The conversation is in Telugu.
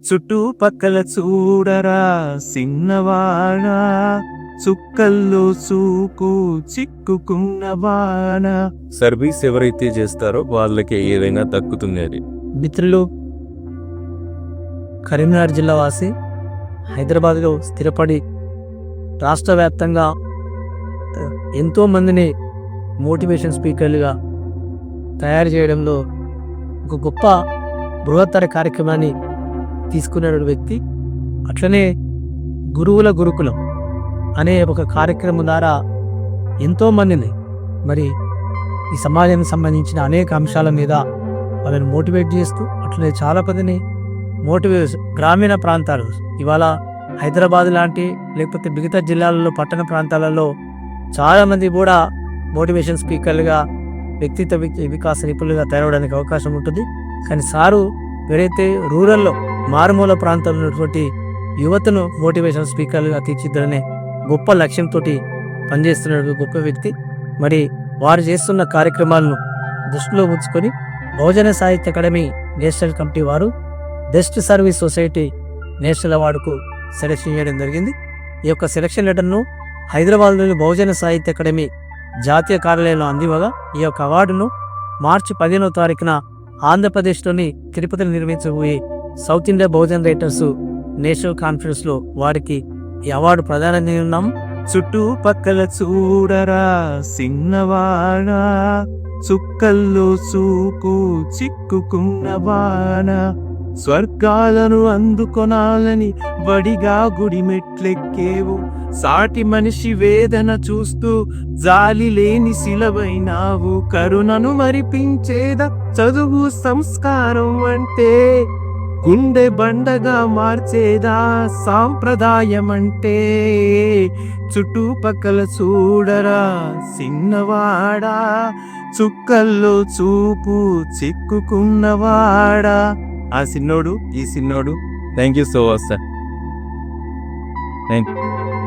చుట్టుపక్కల చూడరా సిన్నవాడా, చుక్కల్లో చూపు చిక్కుకున్నవాడా. సర్వీస్ ఎవరైతే చేస్తారో వాళ్ళకి ఏదైనా దక్కుతుంది. అది మిత్రులు, కరీంనగర్ జిల్లా వాసి హైదరాబాద్లో స్థిరపడి రాష్ట్ర వ్యాప్తంగా ఎంతోమందిని మోటివేషన్ స్పీకర్లుగా తయారు చేయడంలో ఒక గొప్ప బృహత్తర కార్యక్రమాన్ని తీసుకున్న వ్యక్తి. అట్లనే గురువుల గురుకులం అనే ఒక కార్యక్రమం ద్వారా ఎంతోమందిని మరి ఈ సమాజానికి సంబంధించిన అనేక అంశాల మీద వాళ్ళని మోటివేట్ చేస్తూ, అట్లనే చాలా మందిని గ్రామీణ ప్రాంతాలు, ఇవాళ హైదరాబాద్ లాంటి లేకపోతే మిగతా జిల్లాలలో పట్టణ ప్రాంతాలలో చాలామంది కూడా మోటివేషన్ స్పీకర్లుగా వ్యక్తిత్వ వికాస నిపుణులుగా తయారవడానికి అవకాశం ఉంటుంది. కానీ సారు ఎవరైతే రూరల్లో మారుమూల ప్రాంతాల్లో ఉన్నటువంటి యువతను మోటివేషన్ స్పీకర్లుగా తీర్చిద్దరనే గొప్ప లక్ష్యంతో పనిచేస్తున్న గొప్ప వ్యక్తి. మరి వారు చేస్తున్న కార్యక్రమాలను దృష్టిలో ఉంచుకొని Bahujana Sahitya academy national committee వారు బెస్ట్ సర్వీస్ సొసైటీ నేషనల్ అవార్డుకు సెలెక్షన్ చేయడం జరిగింది. ఈ యొక్క సెలక్షన్ లెటర్ను హైదరాబాద్లోని బహుజన సాహిత్య అకాడమీ జాతీయ కార్యాలయంలో అందివ్వగా, ఈ యొక్క అవార్డును మార్చి 15వ తారీఖున ఆంధ్రప్రదేశ్లోని తిరుపతిలో నిర్వహించబోయే south India Bahujan writers national కాన్ఫరెన్స్లో వారికి ఈ అవార్డు ప్రదానం చేయనున్నాం. చుట్టుపక్కల చూడరా సిన్నవాడా, చుక్కల్లో చూపు చిక్కుకున్నవాడా. స్వర్గాలను అందుకొనాలని వడిగా గుడి మెట్లెక్కేవు, సాటి మనిషి వేదన చూస్తూ జాలి లేని శిలవైనావు. కరుణను మరిపించేదా చదువు సంస్కారం అంటే, గుండె బండగా మార్చేదా సాంప్రదాయం అంటే. చుట్టుపక్కల చూడరా సిన్నవాడా, చుక్కల్లో చూపు చిక్కుకున్నవాడా. ఆ సిన్నోడు ఈ సిన్నోడు. Thank you so much sir. Thank you.